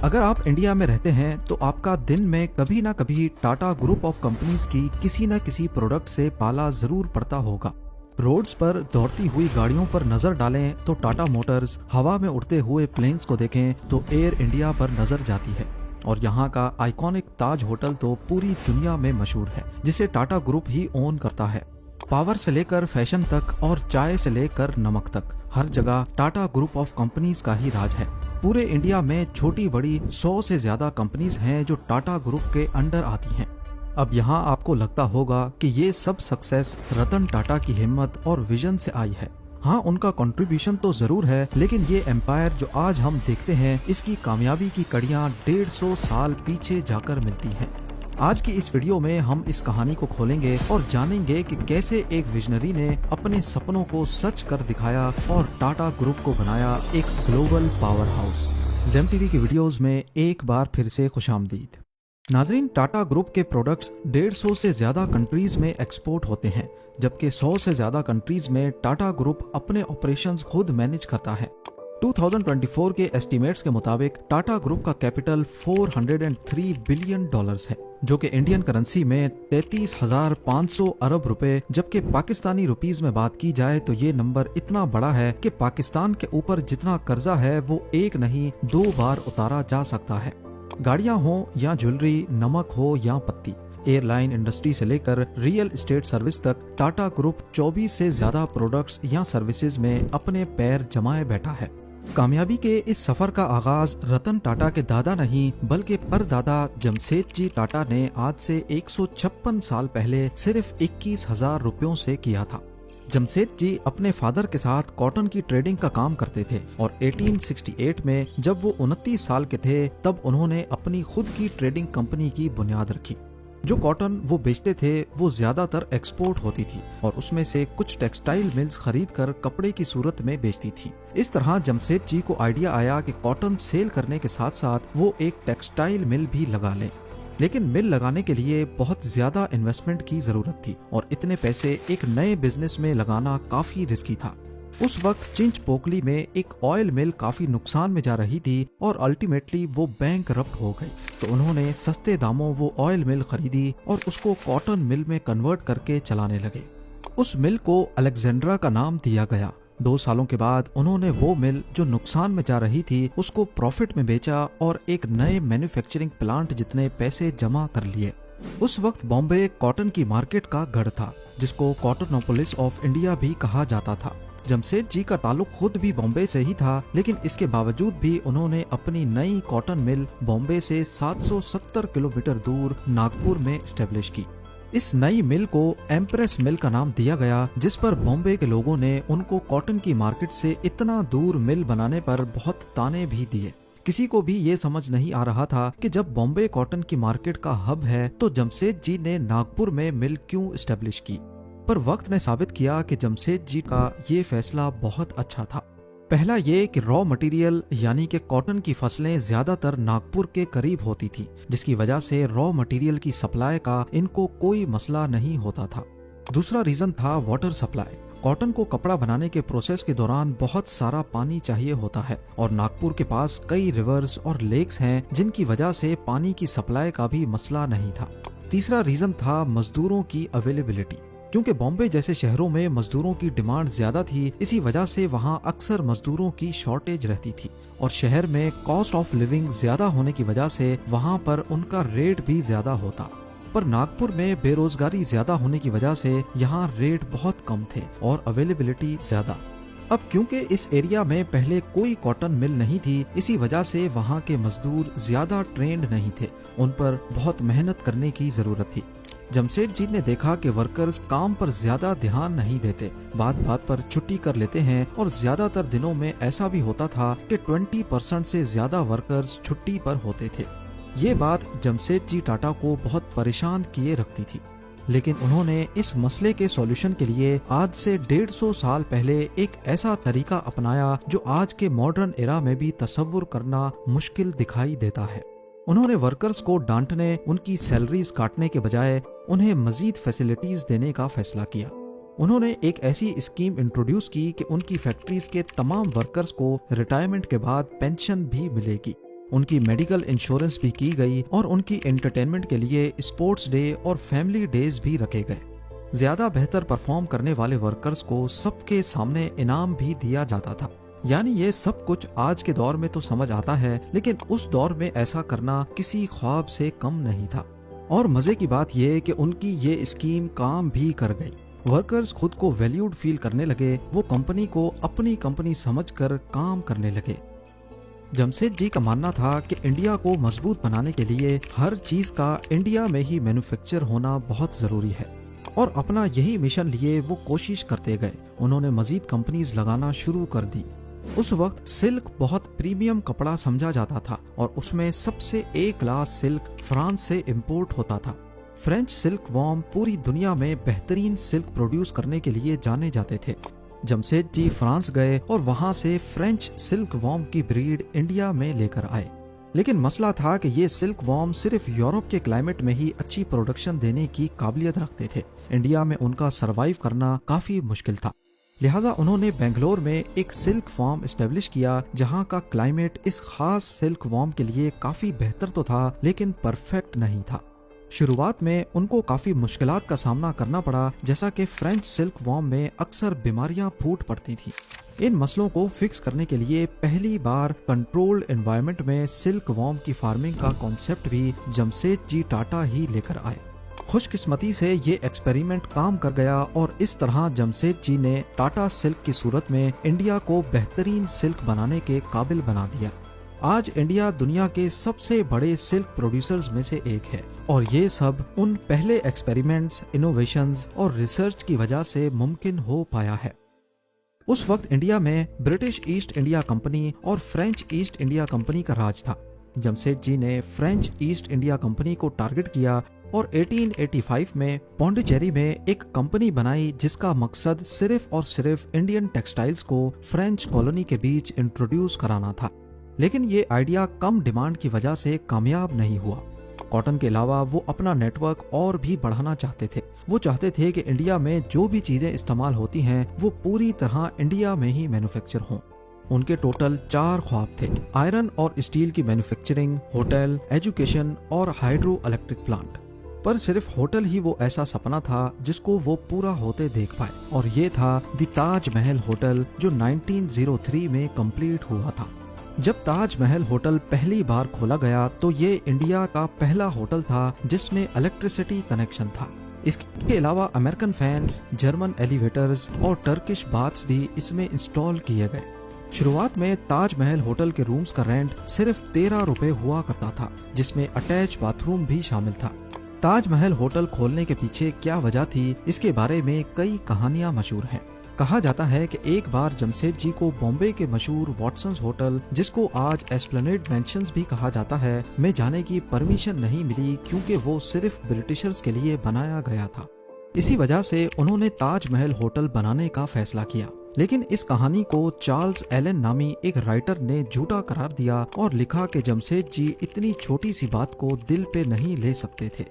अगर आप इंडिया में रहते हैं तो आपका दिन में कभी ना कभी टाटा ग्रुप ऑफ कंपनीज की किसी न किसी प्रोडक्ट से पाला जरूर पड़ता होगा। रोड्स पर दौड़ती हुई गाड़ियों पर नजर डालें तो टाटा मोटर्स, हवा में उड़ते हुए प्लेन्स को देखें तो एयर इंडिया पर नजर जाती है। और यहाँ का आइकॉनिक ताज होटल तो पूरी दुनिया में मशहूर है, जिसे टाटा ग्रुप ही ओन करता है। पावर से लेकर फैशन तक और चाय से लेकर नमक तक हर जगह टाटा ग्रुप ऑफ कंपनीज का ही राज है। पूरे इंडिया में छोटी बड़ी 100 से ज्यादा कंपनीज हैं जो टाटा ग्रुप के अंडर आती हैं। अब यहाँ आपको लगता होगा कि ये सब सक्सेस रतन टाटा की हिम्मत और विजन से आई है। हाँ, उनका कंट्रीब्यूशन तो जरूर है, लेकिन ये एम्पायर जो आज हम देखते हैं, इसकी कामयाबी की कड़ियाँ 150 साल पीछे जाकर मिलती हैं। आज की इस वीडियो में हम इस कहानी को खोलेंगे और जानेंगे कि कैसे एक विजनरी ने अपने सपनों को सच कर दिखाया और टाटा ग्रुप को बनाया एक global power house. Zeme TV की वीडियोस में एक बार फिर से खुशामदीद। नाजरीन, टाटा ग्रुप के प्रोडक्ट्स 150 से ज्यादा कंट्रीज में एक्सपोर्ट होते हैं, जबकि 100 से ज्यादा कंट्रीज में टाटा ग्रुप अपने ऑपरेशंस खुद मैनेज करता है। 2024 के एस्टिमेट्स के मुताबिक टाटा ग्रुप का कैपिटल $403 बिलियन है, जो कि इंडियन करेंसी में 33,500 अरब रुपए, जबकि पाकिस्तानी रुपीस में बात की जाए तो ये नंबर इतना बड़ा है कि पाकिस्तान के ऊपर जितना कर्जा है वो एक नहीं 2 बार उतारा जा सकता है। गाड़ियां हो या ज्वेलरी, नमक हो या पत्ती, एयरलाइन इंडस्ट्री से लेकर रियल एस्टेट सर्विस तक टाटा ग्रुप 24 से ज्यादा प्रोडक्ट्स या सर्विसेज में अपने पैर जमाए बैठा है। कामयाबी के इस सफर का आगाज रतन टाटा के दादा नहीं बल्कि परदादा जमशेदजी टाटा ने आज से 156 साल पहले सिर्फ 21,000 रुपयों से किया था। जमशेदजी अपने फादर के साथ कॉटन की ट्रेडिंग का काम करते थे और 1868 में जब वो 29 साल के थे तब उन्होंने अपनी खुद की ट्रेडिंग कंपनी की बुनियाद रखी। जो कॉटन वो बेचते थे वो ज्यादातर एक्सपोर्ट होती थी और उसमें से कुछ टेक्सटाइल मिल्स खरीद कर कपड़े की सूरत में बेचती थी। इस तरह जमशेदजी को आइडिया आया कि कॉटन सेल करने के साथ साथ वो एक टेक्सटाइल मिल भी लगा लें, लेकिन मिल लगाने के लिए बहुत ज्यादा इन्वेस्टमेंट की जरूरत थी और इतने पैसे एक नए बिजनेस में लगाना काफी रिस्की था। उस वक्त चिंचपोकली में एक ऑयल मिल काफी नुकसान में जा रही थी और अल्टीमेटली वो बैंकरप्ट हो गई। तो उन्होंने सस्ते दामों वो ऑयल मिल खरीदी और उसको कॉटन मिल में कन्वर्ट करके चलाने लगे। उस मिल को अलेक्जेंड्रा का नाम दिया गया। 2 सालों के बाद उन्होंने वो मिल जो नुकसान में जा रही थी उसको प्रॉफिट में बेचा और एक नए मैन्युफैक्चरिंग प्लांट जितने पैसे जमा कर लिए। उस वक्त बॉम्बे कॉटन की मार्केट का गढ़ था, जिसको कॉटनोपोलिस ऑफ इंडिया भी कहा जाता था। जमशेदजी का ताल्लुक खुद भी बॉम्बे से ही था, लेकिन इसके बावजूद भी उन्होंने अपनी नई कॉटन मिल बॉम्बे से 770 किलोमीटर दूर नागपुर में स्टेब्लिश की। इस नई मिल को एम्प्रेस मिल का नाम दिया गया, जिस पर बॉम्बे के लोगों ने उनको कॉटन की मार्केट से इतना दूर मिल बनाने पर बहुत ताने भी दिए। किसी को भी ये समझ नहीं आ रहा था कि जब बॉम्बे कॉटन की मार्केट का हब है तो जमशेदजी ने नागपुर में मिल क्यों स्टेब्लिश की। पर वक्त ने साबित किया कि जमशेदजी का ये फैसला बहुत अच्छा था। पहला ये कि रॉ मटेरियल यानी कि कॉटन की फसलें ज्यादातर नागपुर के करीब होती थी, जिसकी वजह से रॉ मटेरियल की सप्लाई का इनको कोई मसला नहीं होता था। दूसरा रीजन था वाटर सप्लाई। कॉटन को कपड़ा बनाने के प्रोसेस के दौरान बहुत सारा पानी चाहिए होता है और नागपुर के पास कई रिवर्स और लेक्स हैं, जिनकी वजह से पानी की सप्लाई का भी मसला नहीं था। तीसरा रीजन था मजदूरों की अवेलेबिलिटी। क्योंकि बॉम्बे जैसे शहरों में मजदूरों की डिमांड ज्यादा थी, इसी वजह से वहाँ अक्सर मजदूरों की शॉर्टेज रहती थी और शहर में कॉस्ट ऑफ लिविंग ज्यादा होने की वजह से वहाँ पर उनका रेट भी ज्यादा होता। पर नागपुर में बेरोजगारी ज्यादा होने की वजह से यहाँ रेट बहुत कम थे और अवेलेबिलिटी ज्यादा। अब क्योंकि इस एरिया में पहले कोई कॉटन मिल नहीं थी, इसी वजह से वहाँ के मजदूर ज्यादा ट्रेंड नहीं थे, उन पर बहुत मेहनत करने की जरूरत थी। जमशेदजी ने देखा कि वर्कर्स काम पर ज्यादा ध्यान नहीं देते, बात बात पर छुट्टी कर लेते हैं और ज्यादातर दिनों में ऐसा भी होता था कि 20% से ज्यादा वर्कर्स छुट्टी पर होते थे। ये बात जमशेदजी टाटा को बहुत परेशान किए रखती थी, लेकिन उन्होंने इस मसले के सॉल्यूशन के लिए आज से 150 साल पहले एक ऐसा तरीका अपनाया जो आज के मॉडर्न एरा में भी तसव्वुर करना मुश्किल दिखाई देता है। उन्होंने वर्कर्स को डांटने, उनकी सैलरीज काटने के बजाय उन्हें मजीद फैसिलिटीज देने का फैसला किया। उन्होंने एक ऐसी स्कीम इंट्रोड्यूस की कि उनकी फैक्ट्रीज के तमाम वर्कर्स को रिटायरमेंट के बाद पेंशन भी मिलेगी। उनकी मेडिकल इंश्योरेंस भी की गई और उनकी एंटरटेनमेंट के लिए स्पोर्ट्स डे और फैमिली डेज भी रखे गए। ज्यादा बेहतर परफॉर्म करने वाले वर्कर्स को सबके सामने इनाम भी दिया जाता था। यानी ये सब कुछ आज के दौर में तो समझ आता है, लेकिन उस दौर में ऐसा करना किसी ख्वाब से कम नहीं था। और मजे की बात यह कि उनकी ये स्कीम काम भी कर गई। वर्कर्स खुद को वैल्यूड फील करने लगे, वो कंपनी को अपनी कंपनी समझकर काम करने लगे। जमशेद जी का मानना था कि इंडिया को मजबूत बनाने के लिए हर चीज का इंडिया में ही मैन्युफैक्चर होना बहुत जरूरी है, और अपना यही मिशन लिए वो कोशिश करते गए। उन्होंने मजीद कंपनीज लगाना शुरू कर दी। उस वक्त सिल्क बहुत प्रीमियम कपड़ा समझा जाता था और उसमें सबसे ए क्लास सिल्क फ्रांस से इंपोर्ट होता था। फ्रेंच सिल्क वॉर्म पूरी दुनिया में बेहतरीन सिल्क प्रोड्यूस करने के लिए जाने जाते थे। जमशेद जी फ्रांस गए और वहां से फ्रेंच सिल्क वॉर्म की ब्रीड इंडिया में लेकर आए। लेकिन मसला था कि ये सिल्क वॉर्म सिर्फ यूरोप के क्लाइमेट में ही अच्छी प्रोडक्शन देने की काबिलियत रखते थे। इंडिया में उनका सरवाइव करना काफी मुश्किल था। लिहाजा उन्होंने बेंगलोर में एक सिल्क फार्म एस्टेब्लिश किया, जहां का क्लाइमेट इस खास सिल्क वॉर्म के लिए काफी बेहतर तो था, लेकिन परफेक्ट नहीं था। शुरुआत में उनको काफी मुश्किलात का सामना करना पड़ा, जैसा कि फ्रेंच सिल्क वॉर्म में अक्सर बीमारियां फूट पड़ती थी। इन मसलों को फिक्स करने के लिए पहली बार कंट्रोल्ड एनवायरनमेंट में सिल्क वॉर्म की फार्मिंग का कॉन्सेप्ट भी जमशेद जी टाटा ही लेकर आए। खुशकिस्मती से ये एक्सपेरिमेंट काम कर गया और इस तरह जमशेद जी ने टाटा सिल्क की सूरत में इंडिया को बेहतरीन सिल्क बनाने के काबिल बना दिया। आज इंडिया दुनिया के सबसे बड़े सिल्क प्रोड्यूसर्स में से एक है, और ये सब उन पहले एक्सपेरिमेंट्स, इनोवेशंस और रिसर्च की वजह से मुमकिन हो पाया है। उस वक्त इंडिया में ब्रिटिश ईस्ट इंडिया कंपनी और फ्रेंच ईस्ट इंडिया कंपनी का राज था। जमशेद जी ने फ्रेंच ईस्ट इंडिया कंपनी को टारगेट किया और 1885 में पौंडीचेरी में एक कंपनी बनाई, जिसका मकसद सिर्फ और सिर्फ इंडियन टेक्सटाइल्स को फ्रेंच कॉलोनी के बीच इंट्रोड्यूस कराना था। लेकिन ये आइडिया कम डिमांड की वजह से कामयाब नहीं हुआ। कॉटन के अलावा वो अपना नेटवर्क और भी बढ़ाना चाहते थे। वो चाहते थे कि इंडिया में जो भी चीजें इस्तेमाल होती हैं वो पूरी तरह इंडिया में ही मैन्युफैक्चर हों। उनके टोटल 4 ख्वाब थे: आयरन और स्टील की मैन्युफैक्चरिंग, होटल, एजुकेशन और हाइड्रो इलेक्ट्रिक प्लांट। पर सिर्फ होटल ही वो ऐसा सपना था जिसको वो पूरा होते देख पाए, और ये था द ताज महल होटल, जो 1903 में कंप्लीट हुआ था। जब ताज महल होटल पहली बार खोला गया तो ये इंडिया का पहला होटल था जिसमें इलेक्ट्रिसिटी कनेक्शन था। इसके अलावा अमेरिकन फैंस, जर्मन एलिवेटर्स और टर्किश बाथ्स भी इसमें इंस्टॉल किए गए। शुरुआत में ताज महल होटल के रूम्स का रेंट सिर्फ 13 रुपए हुआ करता था, जिसमें अटैच बाथरूम भी शामिल था। ताज महल होटल खोलने के पीछे क्या वजह थी, इसके बारे में कई कहानियां मशहूर हैं। कहा जाता है कि एक बार जमशेद जी को बॉम्बे के मशहूर वॉटसन्स होटल, जिसको आज एस्प्लेनेड मेंशंस भी कहा जाता है, में जाने की परमिशन नहीं मिली, क्योंकि वो सिर्फ ब्रिटिशर्स के लिए बनाया गया था। इसी वजह से उन्होंने ताज महल होटल बनाने का फैसला किया। लेकिन इस कहानी को चार्ल्स एलन नामी एक राइटर ने झूठा करार दिया और लिखा कि जमशेद जी इतनी छोटी सी बात को दिल पे नहीं ले सकते थे,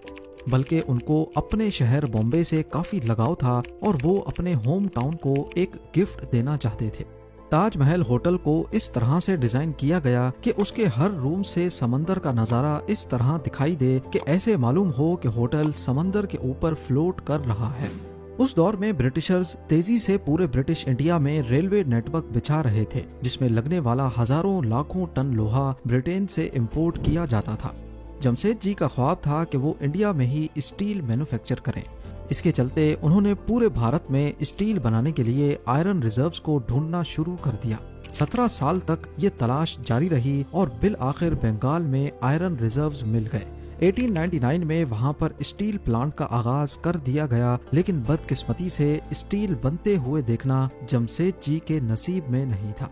बल्कि उनको अपने शहर बॉम्बे से काफी लगाव था और वो अपने होम टाउन को एक गिफ्ट देना चाहते थे। ताज महल होटल को इस तरह से डिजाइन किया गया कि उसके हर रूम से समंदर का नजारा इस तरह दिखाई दे कि ऐसे मालूम हो कि होटल समंदर के ऊपर फ्लोट कर रहा है। उस दौर में ब्रिटिशर्स तेजी से पूरे ब्रिटिश इंडिया में रेलवे नेटवर्क बिछा रहे थे, जिसमें लगने वाला हजारों लाखों टन लोहा ब्रिटेन से इंपोर्ट किया जाता था। जमशेद जी का ख्वाब था कि वो इंडिया में ही स्टील मैन्युफैक्चर करें। इसके चलते उन्होंने पूरे भारत में स्टील बनाने के लिए आयरन रिजर्व्स को ढूंढना शुरू कर दिया। 17 साल तक ये तलाश जारी रही और बिल आखिर बंगाल में आयरन रिजर्व्स मिल गए। 1899 में वहां पर स्टील प्लांट का आगाज कर दिया गया, लेकिन बदकिस्मती से स्टील बनते हुए देखना जमशेद जी के नसीब में नहीं था।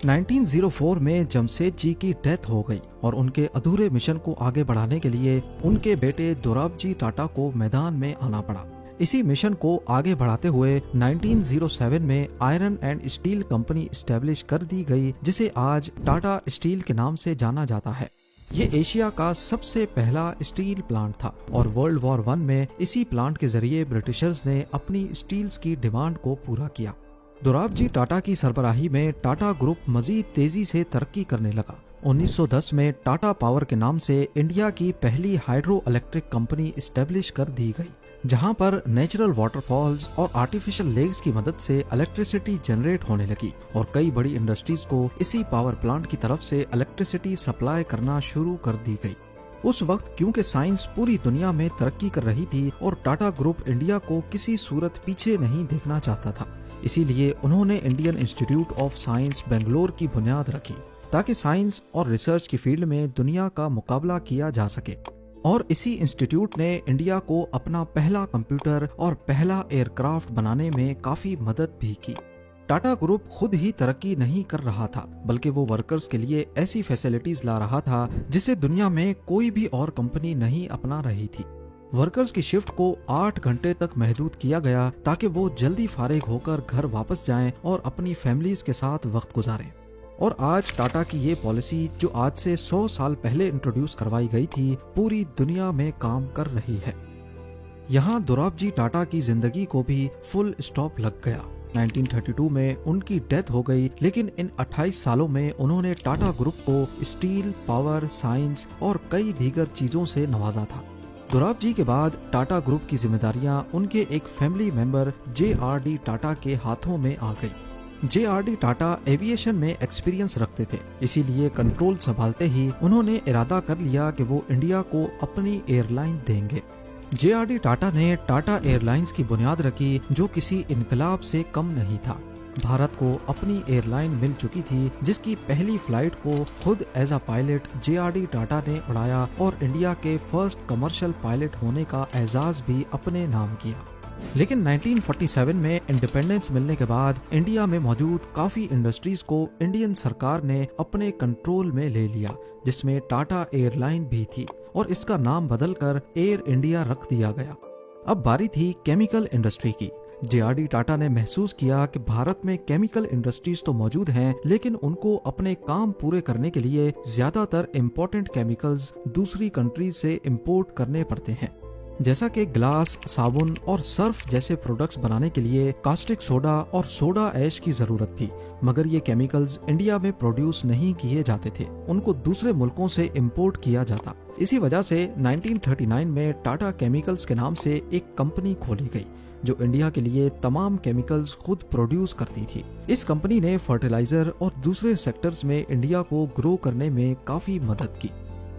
1904 में जमशेद जी की डेथ हो गई और उनके अधूरे मिशन को आगे बढ़ाने के लिए उनके बेटे दोराबजी टाटा को मैदान में आना पड़ा। इसी मिशन को आगे बढ़ाते हुए 1907 में iron and steel company establish कर दी गई, जिसे आज टाटा स्टील के नाम से जाना जाता है। ये एशिया का सबसे पहला स्टील प्लांट था और वर्ल्ड वॉर 1 में इसी प्लांट के जरिए ब्रिटिशर्स ने अपनी स्टील्स की डिमांड को पूरा किया। दोराबजी टाटा की सरबराही में टाटा ग्रुप मजीद तेजी से तरक्की करने लगा। 1910 में टाटा पावर के नाम से इंडिया की पहली हाइड्रो इलेक्ट्रिक कंपनी इस्टेब्लिश कर दी गई, जहां पर नेचुरल वाटरफॉल्स और आर्टिफिशियल लेक्स की मदद से इलेक्ट्रिसिटी जनरेट होने लगी और कई बड़ी इंडस्ट्रीज को इसी पावर प्लांट की तरफ से इलेक्ट्रिसिटी सप्लाई करना शुरू कर दी गई। उस वक्त क्योंकि साइंस पूरी दुनिया में तरक्की कर रही थी और टाटा ग्रुप इंडिया को किसी सूरत पीछे नहीं देखना चाहता था, इसीलिए उन्होंने Indian institute of science Bangalore की बुनियाद रखी ताकि साइंस और रिसर्च की फील्ड में दुनिया का मुकाबला किया जा सके। और इसी इंस्टीट्यूट ने इंडिया को अपना पहला कंप्यूटर और पहला एयरक्राफ्ट बनाने में काफी मदद भी की। टाटा ग्रुप खुद ही तरक्की नहीं कर रहा था, बल्कि वो वर्कर्स के लिए ऐसी फैसिलिटीज ला रहा था जिसे दुनिया में कोई भी और कंपनी नहीं अपना रही थी। वर्कर्स की शिफ्ट को 8 घंटे तक महदूद किया गया ताकि वो जल्दी फारिग होकर घर वापस जाएं और अपनी फैमिलीज के साथ वक्त गुजारें। और आज टाटा की ये पॉलिसी, जो आज से 100 साल पहले इंट्रोड्यूस करवाई गई थी, पूरी दुनिया में काम कर रही है। यहाँ दोराबजी टाटा की जिंदगी को भी फुल स्टॉप लग गया। 1932 में उनकी डेथ हो गई, लेकिन इन 28 सालों में उन्होंने टाटा ग्रुप को स्टील, पावर, साइंस और कई दीगर चीजों से नवाजा था। दोराबजी के बाद टाटा ग्रुप की जिम्मेदारियां उनके एक फैमिली मेंबर JRD टाटा के हाथों में आ गई। JRD टाटा एविएशन में एक्सपीरियंस रखते थे, इसीलिए कंट्रोल संभालते ही उन्होंने इरादा कर लिया कि वो इंडिया को अपनी एयरलाइन देंगे। JRD टाटा ने टाटा एयरलाइंस की बुनियाद रखी, जो किसी इनकलाब से कम नहीं था। भारत को अपनी एयरलाइन मिल चुकी थी, जिसकी पहली फ्लाइट को खुद as a pilot JRD Tata ने उड़ाया और इंडिया के फर्स्ट कमर्शियल पायलट होने का एजाज भी अपने नाम किया। लेकिन 1947 में इंडिपेंडेंस मिलने के बाद इंडिया में मौजूद काफी इंडस्ट्रीज को इंडियन सरकार ने अपने कंट्रोल में ले लिया, जिसमें टाटा एयरलाइन भी थी और इसका नाम बदलकर एयर इंडिया रख दिया गया। अब बारी थी केमिकल इंडस्ट्री की। JRD टाटा ने महसूस किया कि भारत में केमिकल इंडस्ट्रीज तो मौजूद हैं, लेकिन उनको अपने काम पूरे करने के लिए ज्यादातर इम्पोर्टेंट केमिकल्स दूसरी कंट्रीज से इम्पोर्ट करने पड़ते हैं। जैसा कि ग्लास, साबुन और सर्फ जैसे प्रोडक्ट्स बनाने के लिए कास्टिक सोडा और सोडा ऐश की जरूरत थी, मगर ये केमिकल्स इंडिया में प्रोड्यूस नहीं किए जाते थे, उनको दूसरे मुल्कों से इंपोर्ट किया जाता। इसी वजह से 1939 में टाटा केमिकल्स के नाम से एक कंपनी खोली गई, जो इंडिया के लिए तमाम केमिकल्स खुद प्रोड्यूस करती थी। इस कंपनी ने फर्टिलाइजर और दूसरे सेक्टर्स में इंडिया को ग्रो करने में काफी मदद की।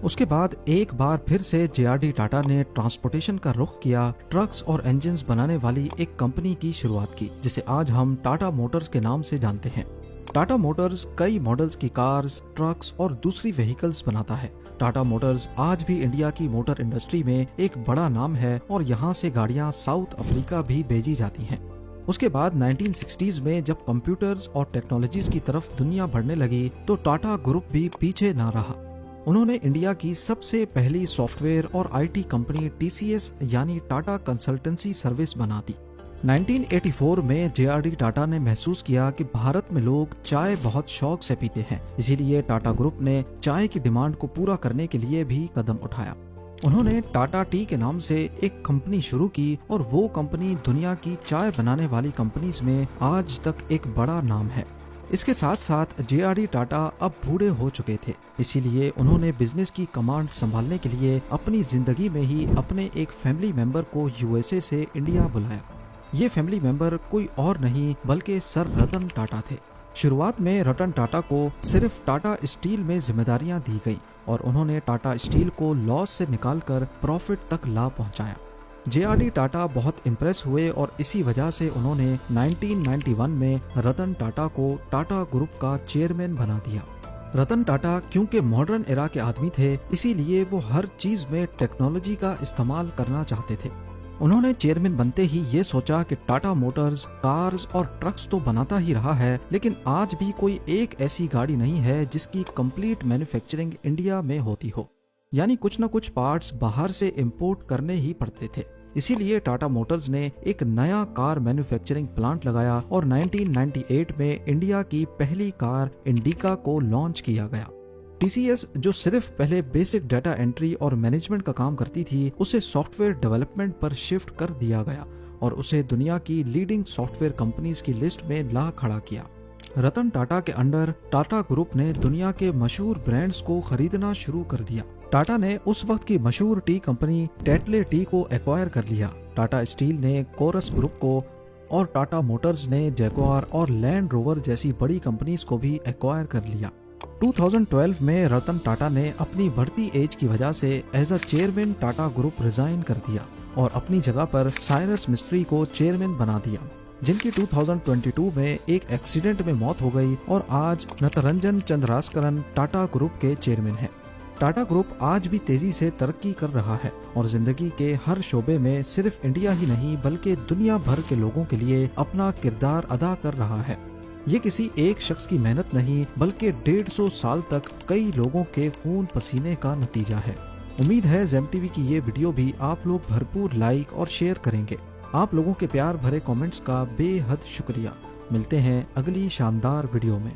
उसके बाद एक बार फिर से JRD टाटा ने ट्रांसपोर्टेशन का रुख किया, ट्रक्स और इंजन्स बनाने वाली एक कंपनी की शुरुआत की, जिसे आज हम टाटा मोटर्स के नाम से जानते हैं। टाटा मोटर्स कई मॉडल्स की कार्स, ट्रक्स और दूसरी व्हीकल्स बनाता है। टाटा मोटर्स आज भी इंडिया की मोटर इंडस्ट्री में एक बड़ा नाम है और यहाँ से गाड़ियाँ साउथ अफ्रीका भी भेजी जाती हैं। उसके बाद 1960s में जब कंप्यूटर्स और टेक्नोलॉजीज की तरफ दुनिया बढ़ने लगी, तो टाटा ग्रुप भी पीछे ना रहा। उन्होंने इंडिया की सबसे पहली सॉफ्टवेयर और IT कंपनी TCS यानी टाटा कंसल्टेंसी सर्विस बना दी। 1984 में JRD टाटा ने महसूस किया कि भारत में लोग चाय बहुत शौक से पीते हैं, इसीलिए टाटा ग्रुप ने चाय की डिमांड को पूरा करने के लिए भी कदम उठाया। उन्होंने टाटा टी के नाम से एक कंपनी शुरू की और वो कंपनी दुनिया की चाय बनाने वाली कंपनीज में आज तक एक बड़ा नाम है। इसके साथ साथ JRD टाटा अब बूढ़े हो चुके थे, इसीलिए उन्होंने बिजनेस की कमांड संभालने के लिए अपनी जिंदगी में ही अपने एक फैमिली मेंबर को USA से इंडिया बुलाया। ये फैमिली मेंबर कोई और नहीं बल्कि सर रतन टाटा थे। शुरुआत में रतन टाटा को सिर्फ टाटा स्टील में जिम्मेदारियां दी गई और उन्होंने टाटा स्टील को लॉस से निकालकर प्रॉफिट तक ला पहुंचाया। JRD टाटा बहुत इम्प्रेस हुए और इसी वजह से उन्होंने 1991 में रतन टाटा को टाटा ग्रुप का चेयरमैन बना दिया। रतन टाटा क्योंकि मॉडर्न एरा के आदमी थे, इसीलिए वो हर चीज में टेक्नोलॉजी का इस्तेमाल करना चाहते थे। उन्होंने चेयरमैन बनते ही ये सोचा कि टाटा मोटर्स कार्स और ट्रक्स तो बनाता ही रहा है, लेकिन आज भी कोई एक ऐसी गाड़ी नहीं है जिसकी कंप्लीट मैन्युफैक्चरिंग इंडिया में होती हो, यानी कुछ न कुछ पार्ट्स बाहर से इंपोर्ट करने ही पड़ते थे। इसीलिए टाटा मोटर्स ने एक नया कार मैन्युफैक्चरिंग प्लांट लगाया और 1998 में इंडिया की पहली कार इंडिका को लॉन्च किया गया। TCS जो सिर्फ पहले बेसिक डाटा एंट्री और मैनेजमेंट का काम करती थी, उसे सॉफ्टवेयर डेवलपमेंट पर शिफ्ट कर दिया गया और उसे दुनिया की लीडिंग सॉफ्टवेयर कंपनीज की लिस्ट में ला खड़ा किया। रतन टाटा के अंडर टाटा ग्रुप ने दुनिया के मशहूर ब्रांड्स को खरीदना शुरू कर दिया। टाटा ने उस वक्त की मशहूर टी कंपनी टेटले टी को एक्वायर कर लिया। टाटा स्टील ने कोरस ग्रुप को और टाटा मोटर्स ने जैगुआर और लैंड रोवर जैसी बड़ी कंपनीज को भी एक्वायर कर लिया। 2012 में रतन टाटा ने अपनी बढ़ती एज की वजह से as a chairman Tata group resign कर दिया और अपनी जगह पर साइरस मिस्ट्री को चेयरमैन बना दिया, जिनकी 2022 में एक एक्सीडेंट में मौत हो गई और आज नटरंजन चंद्रास्करन टाटा ग्रुप के चेयरमैन हैं। टाटा ग्रुप आज भी तेजी से तरक्की कर रहा है और जिंदगी के हर शोबे में सिर्फ इंडिया ही नहीं बल्कि दुनिया भर के लोगों के लिए अपना किरदार अदा कर रहा है। ये किसी एक शख्स की मेहनत नहीं बल्कि 150 साल तक कई लोगों के खून पसीने का नतीजा है। उम्मीद है ज़ेम टीवी की ये वीडियो भी आप लोग भरपूर लाइक और शेयर करेंगे। आप लोगों के प्यार भरे कमेंट्स का बेहद शुक्रिया। मिलते हैं अगली शानदार वीडियो में।